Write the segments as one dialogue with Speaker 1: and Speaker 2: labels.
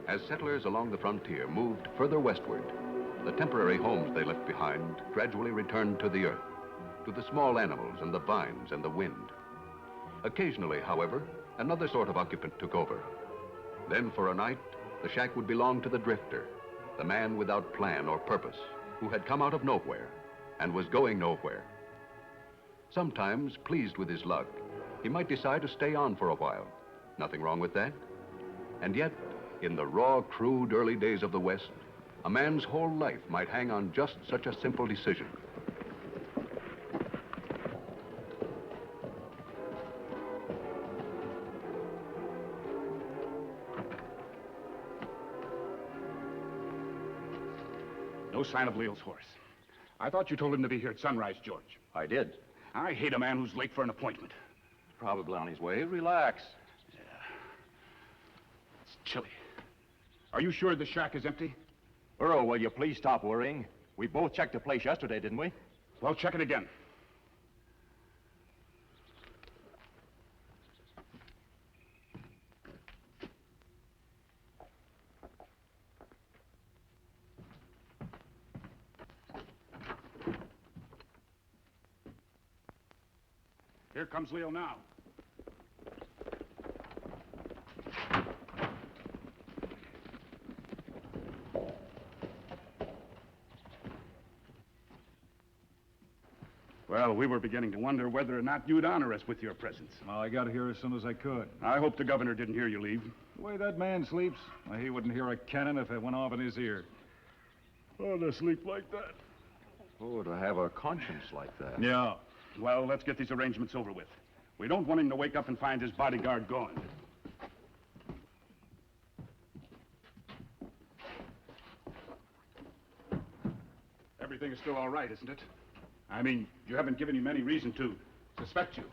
Speaker 1: As settlers along the frontier moved further westward, the temporary homes they left behind gradually returned to the earth, to the small animals and the vines and the wind. Occasionally, however, another sort of occupant took over. Then for a night, the shack would belong to the drifter, the man without plan or purpose, who had come out of nowhere and was going nowhere. Sometimes, pleased with his luck, he might decide to stay on for a while. Nothing wrong with that. And yet, in the raw, crude early days of the West, a man's whole life might hang on just such a simple decision.
Speaker 2: No sign of Leo's horse. I thought you told him to be here at sunrise, George.
Speaker 3: I did.
Speaker 2: I hate a man who's late for an appointment.
Speaker 3: Probably on his way. Relax.
Speaker 2: Yeah. It's chilly. Are you sure the shack is empty?
Speaker 3: Earl, will you please stop worrying? We both checked the place yesterday, didn't we?
Speaker 2: Well, check it again. Here comes Leo now. Well, we were beginning to wonder whether or not you'd honor us with your presence.
Speaker 4: Well, I got here as soon as I could.
Speaker 2: I hope the governor didn't hear you leave.
Speaker 4: The way that man sleeps, well, he wouldn't hear a cannon if it went off in his ear.
Speaker 2: Oh, to sleep like that.
Speaker 3: Oh, to have a conscience like that.
Speaker 2: Yeah. Well, let's get these arrangements over with. We don't want him to wake up and find his bodyguard gone. Everything is still all right, isn't it? I mean, you haven't given him any reason to suspect you.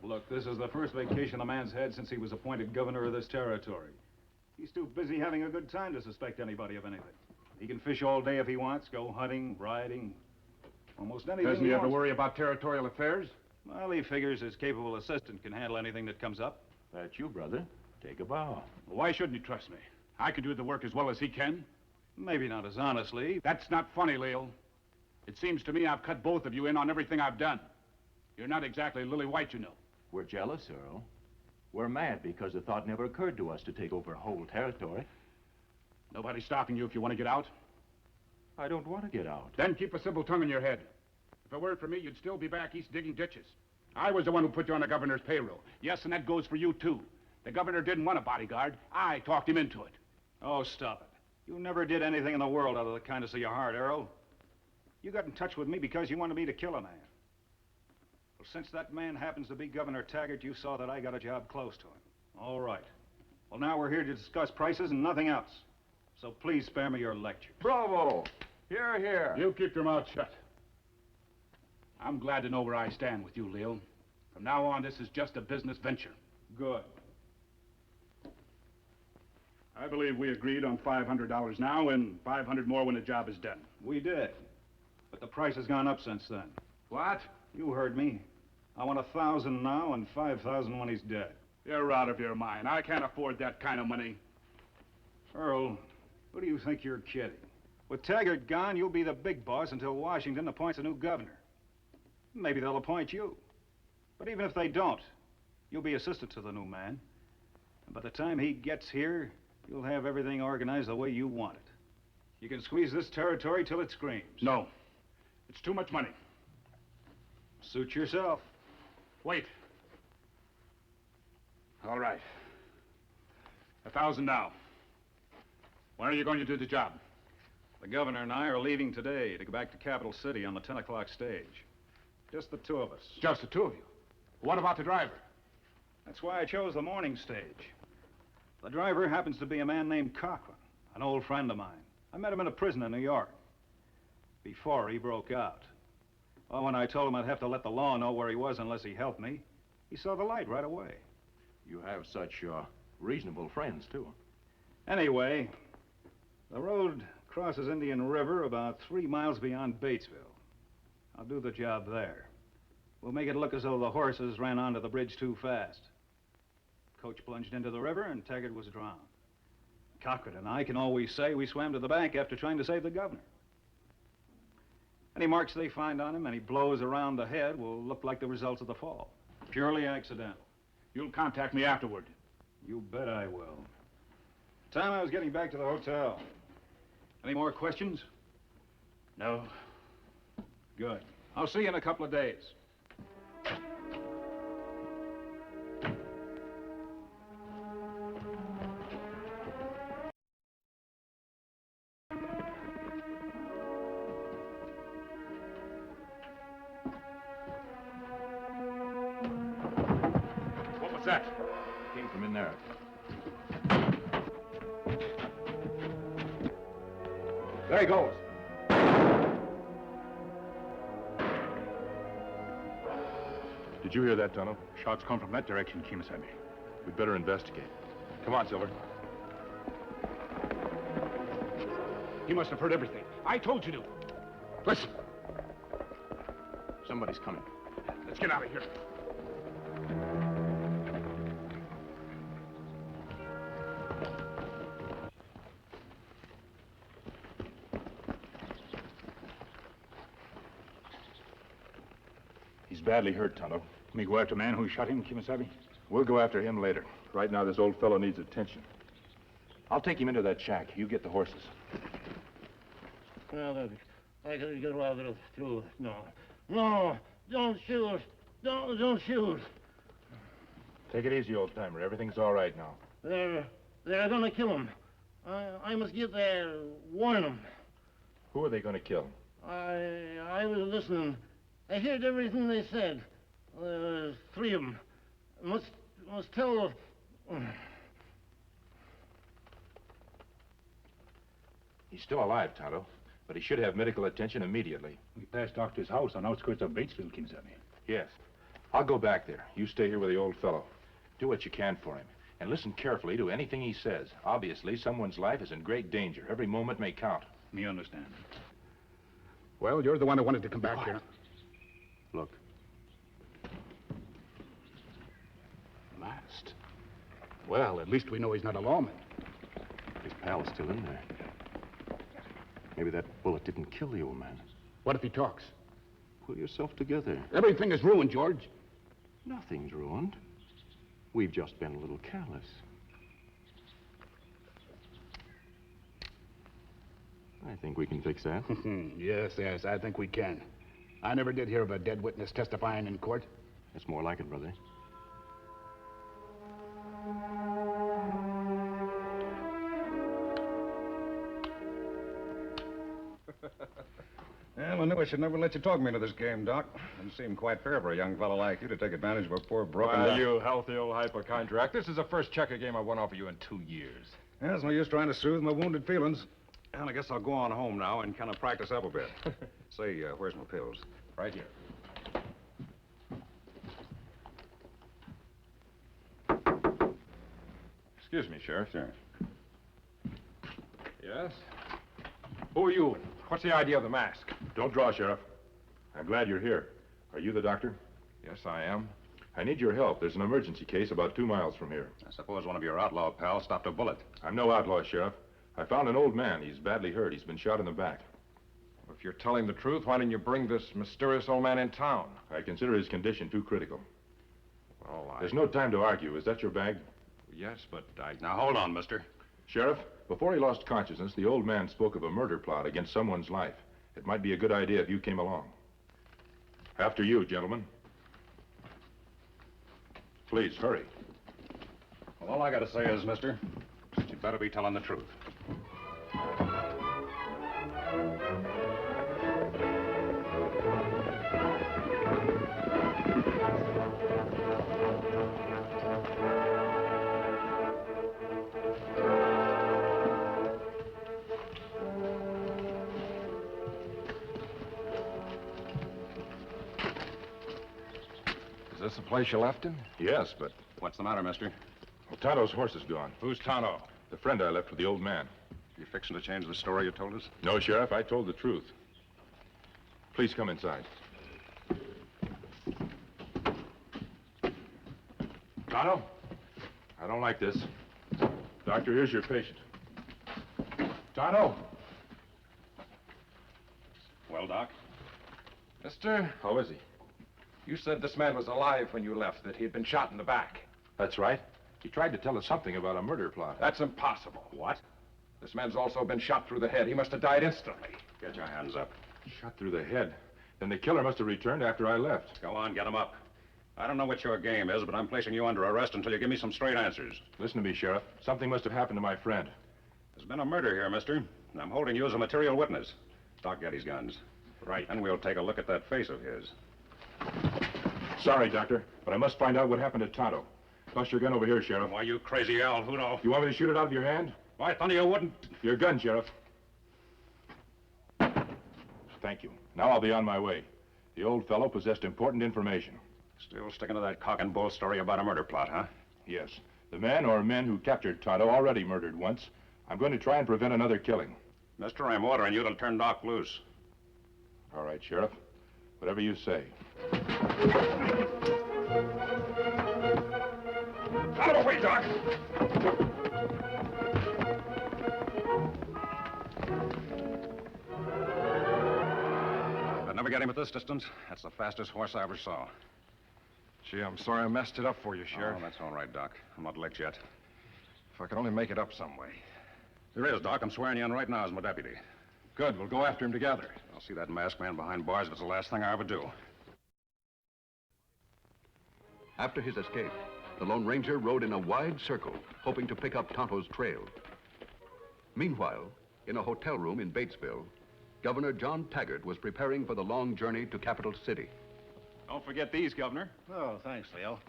Speaker 4: Look, this is the first vacation the man's had since he was appointed governor of this territory. He's too busy having a good time to suspect anybody of anything. He can fish all day if he wants, go hunting, riding, almost anything.
Speaker 2: Doesn't he have to worry about territorial affairs?
Speaker 4: Well, he figures his capable assistant can handle anything that comes up.
Speaker 3: That's you, brother. Take a bow.
Speaker 2: Well, why shouldn't he trust me? I can do the work as well as he can.
Speaker 4: Maybe not as honestly.
Speaker 2: That's not funny, Leo. It seems to me I've cut both of you in on everything I've done. You're not exactly Lily White, you know.
Speaker 3: We're jealous, Earl. We're mad because the thought never occurred to us to take over whole territory.
Speaker 2: Nobody's stopping you if you want to get out.
Speaker 3: I don't want to get out.
Speaker 2: Then keep a civil tongue in your head. If it weren't for me, you'd still be back east digging ditches. I was the one who put you on the governor's payroll. Yes, and that goes for you, too. The governor didn't want a bodyguard. I talked him into it.
Speaker 4: Oh, stop it. You never did anything in the world out of the kindness of your heart, Earl. You got in touch with me because you wanted me to kill a man. Well, since that man happens to be Governor Taggart, you saw that I got a job close to him. All right. Well, now we're here to discuss prices and nothing else. So please spare me your lectures.
Speaker 3: Bravo! Hear, hear.
Speaker 2: You keep your mouth shut. I'm glad to know where I stand with you, Leo. From now on, this is just a business venture.
Speaker 4: Good.
Speaker 2: I believe we agreed on $500 now and $500 more when the job is done.
Speaker 4: We did. But the price has gone up since then.
Speaker 2: What?
Speaker 4: You heard me. I want 1,000 now and 5,000 when he's dead.
Speaker 2: You're out of your mind. I can't afford that kind of money.
Speaker 4: Earl, who do you think you're kidding? With Taggart gone, you'll be the big boss until Washington appoints a new governor. Maybe they'll appoint you. But even if they don't, you'll be assistant to the new man. And by the time he gets here, you'll have everything organized the way you want it. You can squeeze this territory till it screams.
Speaker 2: No. It's too much money.
Speaker 4: Suit yourself.
Speaker 2: Wait. All right. 1,000 now. When are you going to do the job?
Speaker 4: The governor and I are leaving today to go back to Capital City on the 10 o'clock stage. Just the two of us.
Speaker 2: Just the two of you? What about the driver?
Speaker 4: That's why I chose the morning stage. The driver happens to be a man named Cochran, an old friend of mine. I met him in a prison in New York before he broke out. Well, when I told him I'd have to let the law know where he was unless he helped me, he saw the light right away.
Speaker 3: You have such reasonable friends, too.
Speaker 4: Anyway, the road crosses Indian River about 3 miles beyond Batesville. I'll do the job there. We'll make it look as though the horses ran onto the bridge too fast. Coach plunged into the river and Taggart was drowned. Cochran and I can always say we swam to the bank after trying to save the governor. Any marks they find on him, any blows around the head, will look like the results of the fall. Purely accidental.
Speaker 2: You'll contact me afterward.
Speaker 4: You bet I will. Time I was getting back to the hotel. Any more questions?
Speaker 2: No.
Speaker 4: Good. I'll see you in a couple of days.
Speaker 2: What was that?
Speaker 3: Came from in there.
Speaker 2: There he goes.
Speaker 5: Did you hear that, Tonto?
Speaker 2: Shots come from that direction, Kimasabi.
Speaker 5: We'd better investigate. Come on, Silver.
Speaker 2: He must have heard everything. I told you to. Listen.
Speaker 3: Somebody's coming.
Speaker 2: Let's get out of here.
Speaker 5: He's badly hurt, Tonto.
Speaker 2: Me go after the man who shot him, Kimasabi?
Speaker 5: We'll go after him later. Right now, this old fellow needs attention. I'll take him into that shack. You get the horses.
Speaker 6: Well, look, I gotta get out of through. No, don't shoot. Don't shoot.
Speaker 5: Take it easy, old-timer. Everything's all right now.
Speaker 6: They're gonna kill him. I must get there, warn them.
Speaker 5: Who are they going to kill?
Speaker 6: I was listening. I heard everything they said. Three of them. Must tell.
Speaker 5: He's still alive, Tonto, but he should have medical attention immediately.
Speaker 2: We passed Doctor's house on outskirts of Batesville, Kimasabi.
Speaker 5: Yes. I'll go back there. You stay here with the old fellow. Do what you can for him. And listen carefully to anything he says. Obviously, someone's life is in great danger. Every moment may count.
Speaker 2: Me understand. Well, you're the one who wanted to come back here.
Speaker 3: Look.
Speaker 2: Last. Well, at least we know he's not a lawman.
Speaker 3: His pal is still in there. Maybe that bullet didn't kill the old man.
Speaker 2: What if he talks?
Speaker 3: Pull yourself together.
Speaker 2: Everything is ruined, George.
Speaker 3: Nothing's ruined. We've just been a little careless. I think we can fix that.
Speaker 2: Yes, I think we can. I never did hear of a dead witness testifying in court.
Speaker 3: It's more like it, brother.
Speaker 7: Well, I knew I should never let you talk me into this game, Doc. Doesn't seem quite fair for a young fellow like you to take advantage of a poor broken down...
Speaker 8: you healthy old hypochondriac. This is the first checker game I've won off of you in 2 years.
Speaker 7: Yeah, it's no use trying to soothe my wounded feelings. And I guess I'll go on home now and kind of practice up a bit. Say, where's my pills?
Speaker 8: Right here.
Speaker 7: Excuse me, Sheriff. Sir.
Speaker 8: Yes? Who are you? What's the idea of the mask?
Speaker 5: Don't draw, Sheriff. I'm glad you're here. Are you the doctor?
Speaker 8: Yes, I am.
Speaker 5: I need your help. There's an emergency case about 2 miles from here.
Speaker 7: I suppose one of your outlaw pals stopped a bullet.
Speaker 5: I'm no outlaw, Sheriff. I found an old man. He's badly hurt. He's been shot in the back.
Speaker 8: If you're telling the truth, why didn't you bring this mysterious old man in town?
Speaker 5: I consider his condition too critical.
Speaker 8: Well,
Speaker 5: There's no time to argue. Is that your bag?
Speaker 8: Yes, but I...
Speaker 7: Now, hold on, mister.
Speaker 5: Sheriff, before he lost consciousness, the old man spoke of a murder plot against someone's life. It might be a good idea if you came along. After you, gentlemen. Please, hurry.
Speaker 7: Well, all I got to say is, mister, that you better be telling the truth.
Speaker 8: Is this the place you left him?
Speaker 5: Yes, but...
Speaker 7: What's the matter, mister?
Speaker 5: Well, Tonto's horse is gone.
Speaker 8: Who's Tonto?
Speaker 5: The friend I left with the old man.
Speaker 7: You fixing to change the story you told us?
Speaker 5: No, Sheriff, I told the truth. Please come inside. Tonto, I don't like this. Doctor, here's your patient. Tonto?
Speaker 8: Well, Doc?
Speaker 5: Mister? How is he?
Speaker 8: You said this man was alive when you left, that he had been shot in the back.
Speaker 5: That's right. He tried to tell us something about a murder plot.
Speaker 8: That's impossible.
Speaker 5: What?
Speaker 8: This man's also been shot through the head. He must have died instantly.
Speaker 7: Get your hands up.
Speaker 5: Shot through the head. Then the killer must have returned after I left.
Speaker 7: Go on, get him up. I don't know what your game is, but I'm placing you under arrest until you give me some straight answers.
Speaker 5: Listen to me, Sheriff. Something must have happened to my friend.
Speaker 7: There's been a murder here, mister, and I'm holding you as a material witness. Doc, get his guns.
Speaker 5: Right.
Speaker 7: And we'll take a look at that face of his.
Speaker 5: Sorry, Doctor, but I must find out what happened to Tonto. Toss your gun over here, Sheriff.
Speaker 7: Why, you crazy Al Hudo.
Speaker 5: You want me to shoot it out of your hand?
Speaker 7: Why, thunder, you wouldn't.
Speaker 5: Your gun, Sheriff. Thank you. Now I'll be on my way. The old fellow possessed important information.
Speaker 7: Still sticking to that cock and bull story about a murder plot, huh?
Speaker 5: Yes. The man or men who captured Tonto already murdered once. I'm going to try and prevent another killing.
Speaker 7: Mister, I'm ordering you to turn Doc loose.
Speaker 5: All right, Sheriff. Whatever you say.
Speaker 7: Out of the way, Doc! I'd never get him at this distance. That's the fastest horse I ever saw.
Speaker 8: Gee, I'm sorry I messed it up for you, Sheriff.
Speaker 7: Oh, that's all right, Doc. I'm not licked yet.
Speaker 8: If I could only make it up some way.
Speaker 7: There is, Doc. I'm swearing you in right now as my deputy.
Speaker 8: Good, we'll go after him together.
Speaker 7: I'll see that masked man behind bars if it's the last thing I ever do.
Speaker 1: After his escape, the Lone Ranger rode in a wide circle, hoping to pick up Tonto's trail. Meanwhile, in a hotel room in Batesville, Governor John Taggart was preparing for the long journey to Capital City.
Speaker 4: Don't forget these, Governor.
Speaker 6: Oh, thanks, Leo.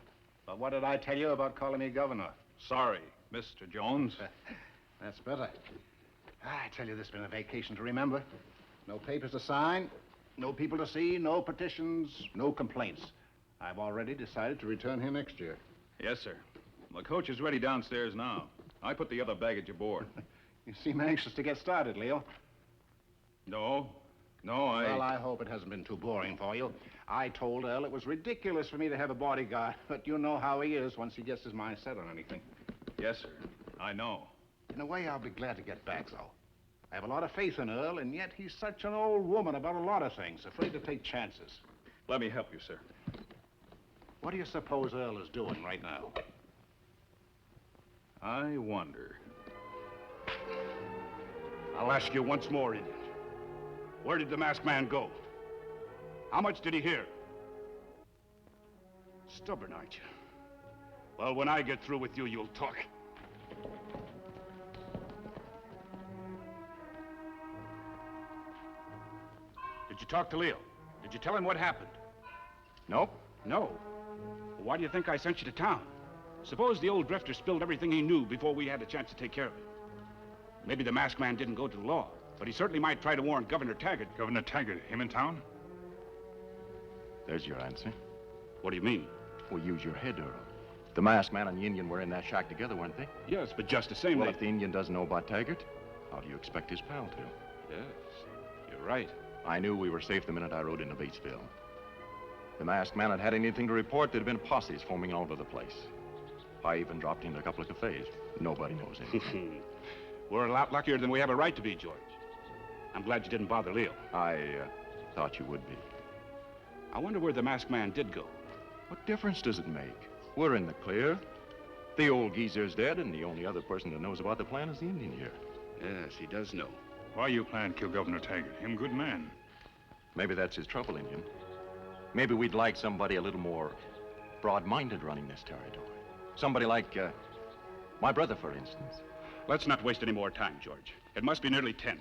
Speaker 6: But what did I tell you about calling me governor?
Speaker 4: Sorry, Mr. Jones.
Speaker 6: That's better. I tell you, this has been a vacation to remember. No papers to sign, no people to see, no petitions, no complaints. I've already decided to return here next year.
Speaker 4: Yes, sir. My coach is ready downstairs now. I put the other baggage aboard.
Speaker 6: You seem anxious to get started, Leo.
Speaker 4: No,
Speaker 6: Well, I hope it hasn't been too boring for you. I told Earl it was ridiculous for me to have a bodyguard, but you know how he is once he gets his mind set on anything.
Speaker 4: Yes, sir. I know.
Speaker 6: In a way, I'll be glad to get back, though. I have a lot of faith in Earl, and yet he's such an old woman about a lot of things, afraid to take chances.
Speaker 4: Let me help you, sir.
Speaker 6: What do you suppose Earl is doing right now?
Speaker 4: I wonder.
Speaker 2: I'll ask you once more, Indian. Where did the masked man go? How much did he hear? Stubborn, aren't you? Well, when I get through with you, you'll talk. Did you talk to Leo? Did you tell him what happened?
Speaker 6: Nope.
Speaker 2: No. Well, why do you think I sent you to town? Suppose the old drifter spilled everything he knew before we had a chance to take care of it. Maybe the masked man didn't go to the law, but he certainly might try to warn Governor Taggart.
Speaker 4: Governor Taggart, him in town?
Speaker 3: There's your answer.
Speaker 2: What do you mean?
Speaker 3: Well, use your head, Earl. The masked man and the Indian were in that shack together, weren't they?
Speaker 2: Yes, but just the same,
Speaker 3: Well, if the Indian doesn't know about Taggart, how do you expect his pal to?
Speaker 2: Yes, you're right.
Speaker 3: I knew we were safe the minute I rode into Batesville. The masked man had anything to report, there'd been posses forming all over the place. I even dropped into a couple of cafes. Nobody knows anything.
Speaker 2: We're a lot luckier than we have a right to be, George. I'm glad you didn't bother Leo.
Speaker 3: I thought you would be.
Speaker 2: I wonder where the masked man did go.
Speaker 3: What difference does it make? We're in the clear. The old geezer's dead, and the only other person that knows about the plan is the Indian here.
Speaker 2: Yes, he does know.
Speaker 4: Why you plan to kill Governor Taggart? Him good man.
Speaker 3: Maybe that's his trouble, Indian. Maybe we'd like somebody a little more broad-minded running this territory. Somebody like, my brother, for instance.
Speaker 2: Let's not waste any more time, George. It must be nearly 10.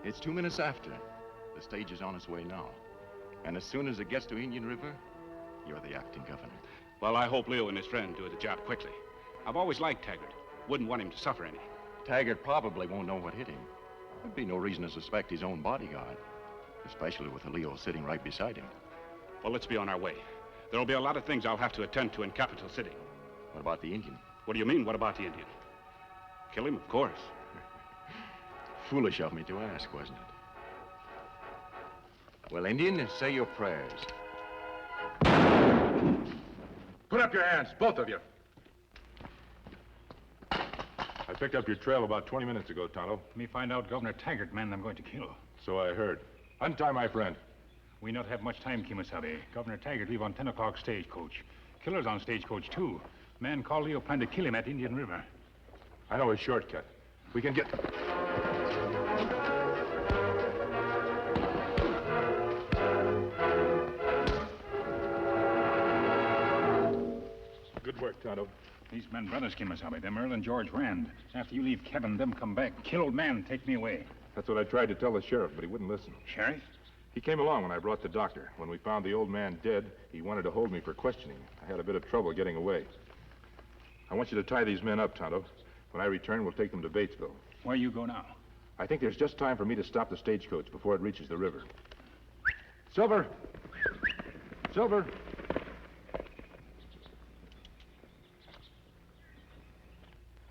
Speaker 3: It's 2 minutes after. The stage is on its way now. And as soon as it gets to Indian River, you're the acting governor.
Speaker 2: Well, I hope Leo and his friend do the job quickly. I've always liked Taggart. Wouldn't want him to suffer any.
Speaker 3: Taggart probably won't know what hit him. There'd be no reason to suspect his own bodyguard, especially with Leo sitting right beside him.
Speaker 2: Well, let's be on our way. There'll be a lot of things I'll have to attend to in Capital City.
Speaker 3: What about the Indian?
Speaker 2: What do you mean, what about the Indian? Kill him, of course.
Speaker 3: Foolish of me to ask, wasn't it? Well, Indian, say your prayers.
Speaker 5: Put up your hands, both of you.
Speaker 2: I've
Speaker 5: picked up your trail about 20 minutes ago, Tonto.
Speaker 2: Me find out Governor Taggart man I'm going to kill.
Speaker 5: So I heard. Untie my friend.
Speaker 2: We not have much time, Kimasabi. Governor Taggart leave on 10 o'clock stagecoach. Killer's on stagecoach, too. Man called Leo plan to kill him at Indian River.
Speaker 5: I know a shortcut. We can get... Good work, Tonto.
Speaker 2: These men brothers, Kimasabi. Them Earl and George Rand. After you leave Kevin, them come back. Kill old man, take me away.
Speaker 5: That's what I tried to tell the sheriff, but he wouldn't listen.
Speaker 2: Sheriff?
Speaker 5: He came along when I brought the doctor. When we found the old man dead, he wanted to hold me for questioning. I had a bit of trouble getting away. I want you to tie these men up, Tonto. When I return, we'll take them to Batesville.
Speaker 2: Where you go now?
Speaker 5: I think there's just time for me to stop the stagecoach before it reaches the river. Silver! Silver!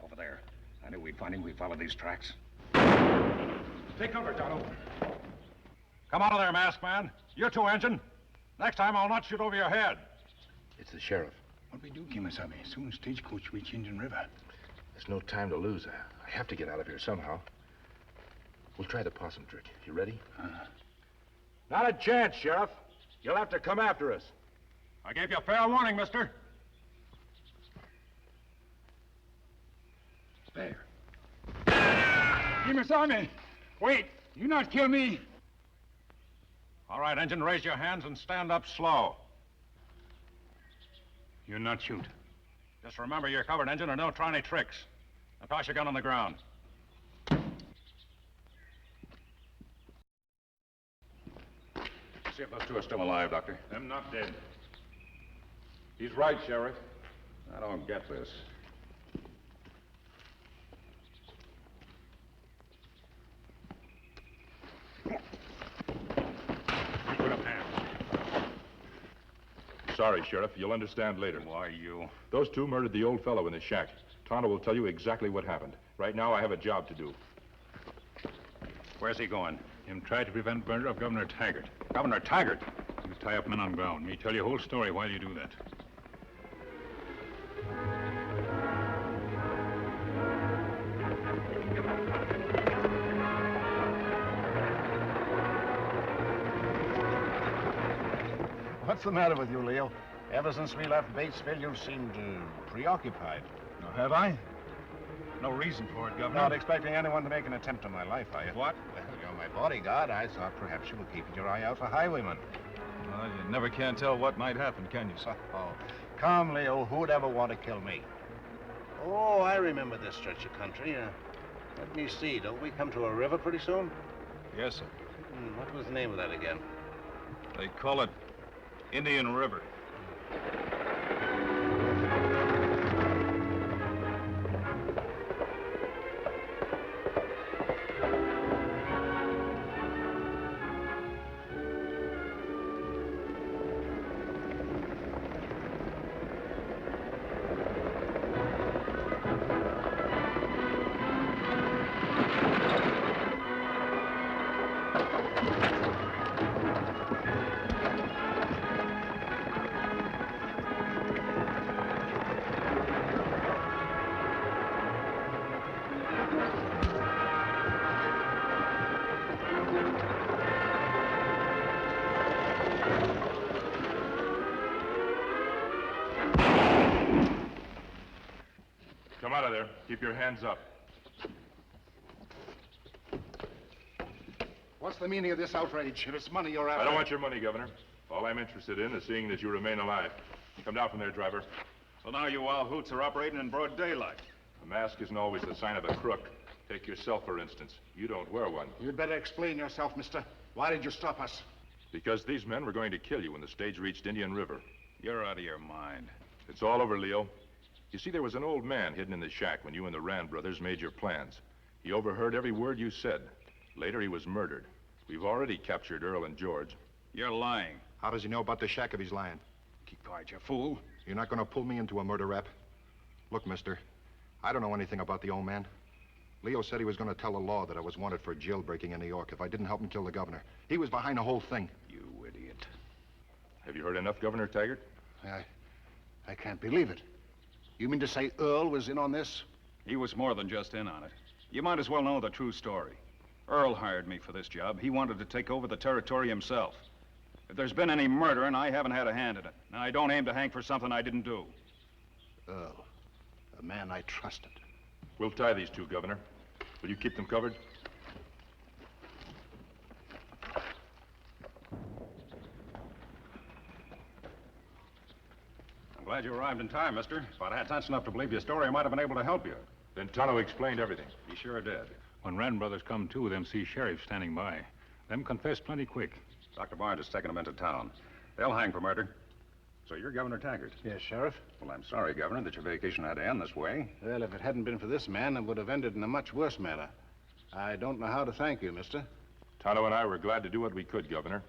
Speaker 6: Over there. I knew we'd find him. We followed these tracks.
Speaker 7: Take cover, Tonto. Come out of there, masked man. You're too, engine. Next time, I'll not shoot over your head.
Speaker 6: It's the sheriff.
Speaker 2: What we do, Kimasabi? Soon stagecoach reach Indian River.
Speaker 6: There's no time to lose. I have to get out of here somehow. We'll try the possum trick. You ready?
Speaker 7: Not a chance, Sheriff. You'll have to come after us. I gave you a fair warning, mister.
Speaker 2: There. Kimasabi! Wait! You not kill me!
Speaker 7: All right, engine, raise your hands and stand up slow.
Speaker 2: You not shoot.
Speaker 7: Just remember you're covered, engine, and don't try any tricks. Now toss your gun on the ground.
Speaker 5: See if those two are still alive, Doctor.
Speaker 2: Them not dead.
Speaker 5: He's right, Sheriff.
Speaker 6: I don't get this.
Speaker 2: Put up hands.
Speaker 5: Sorry, Sheriff. You'll understand later.
Speaker 2: Why, you?
Speaker 5: Those two murdered the old fellow in the shack. Tonto will tell you exactly what happened. Right now, I have a job to do.
Speaker 2: Where's he going? Him try to prevent murder of Governor Taggart. Governor Taggart? You tie up men on ground. Me tell you whole story while you do that.
Speaker 6: What's the matter with you, Leo? Ever since we left Batesville, you seemed preoccupied.
Speaker 4: Oh, have I? No reason for it, Governor.
Speaker 6: Not expecting anyone to make an attempt on my life, are you?
Speaker 4: What?
Speaker 6: Well, you're my bodyguard. I thought perhaps you were keeping your eye out for highwaymen.
Speaker 4: Well, you never can tell what might happen, can you, sir?
Speaker 6: Oh, come, Leo. Who'd ever want to kill me? Oh, I remember this stretch of country. Let me see. Don't we come to a river pretty soon?
Speaker 4: Yes, sir.
Speaker 6: What was the name of that again?
Speaker 4: They call it Indian River.
Speaker 5: Come out of there. Keep your hands up.
Speaker 6: What's the meaning of this outrage? If it's money you're after...
Speaker 5: I don't want your money, Governor. All I'm interested in is seeing that you remain alive. Come down from there, driver.
Speaker 4: So now you wild hoots are operating in broad daylight.
Speaker 5: A mask isn't always the sign of a crook. Take yourself, for instance. You don't wear one.
Speaker 6: You'd better explain yourself, mister. Why did you stop us?
Speaker 5: Because these men were going to kill you when the stage reached Indian River.
Speaker 4: You're out of your mind.
Speaker 5: It's all over, Leo. You see, there was an old man hidden in the shack when you and the Rand brothers made your plans. He overheard every word you said. Later, he was murdered. We've already captured Earl and George.
Speaker 4: You're lying.
Speaker 3: How does he know about the shack if he's lying?
Speaker 4: Keep quiet, you fool.
Speaker 3: You're not going to pull me into a murder rap? Look, mister, I don't know anything about the old man. Leo said he was going to tell the law that I was wanted for jailbreaking in New York if I didn't help him kill the governor. He was behind the whole thing.
Speaker 4: You idiot.
Speaker 5: Have you heard enough, Governor Taggart?
Speaker 6: I can't believe it. You mean to say Earl was in on this?
Speaker 4: He was more than just in on it. You might as well know the true story. Earl hired me for this job. He wanted to take over the territory himself. If there's been any murdering, I haven't had a hand in it. And I don't aim to hang for something I didn't do.
Speaker 6: Earl, a man I trusted.
Speaker 5: We'll tie these two, Governor. Will you keep them covered?
Speaker 7: I'm glad you arrived in time, mister. If I'd had sense enough to believe your story, I might have been able to help you.
Speaker 5: Then Tonto explained everything.
Speaker 7: He sure did.
Speaker 2: When Wren brothers come to, them see sheriff standing by. Them confess plenty quick.
Speaker 7: Dr. Barnes is taking them into town. They'll hang for murder. So you're Governor Taggart.
Speaker 6: Yes, Sheriff.
Speaker 7: Well, I'm sorry, Governor, that your vacation had to end this way.
Speaker 6: Well, if it hadn't been for this man, it would have ended in a much worse manner. I don't know how to thank you, mister.
Speaker 5: Tonto and I were glad to do what we could, Governor.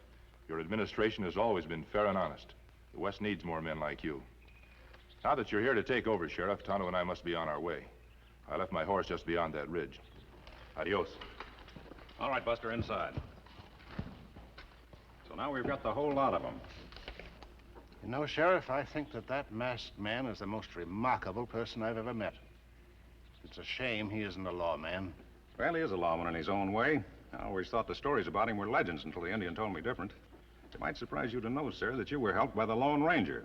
Speaker 5: Your administration has always been fair and honest. The West needs more men like you. Now that you're here to take over, Sheriff, Tonto and I must be on our way. I left my horse just beyond that ridge. Adios.
Speaker 7: All right, Buster, inside. So now we've got the whole lot of them.
Speaker 6: You know, Sheriff, I think that masked man is the most remarkable person I've ever met. It's a shame he isn't a lawman.
Speaker 7: Well, he is a lawman in his own way. I always thought the stories about him were legends until the Indian told me different. It might surprise you to know, sir, that you were helped by the Lone Ranger.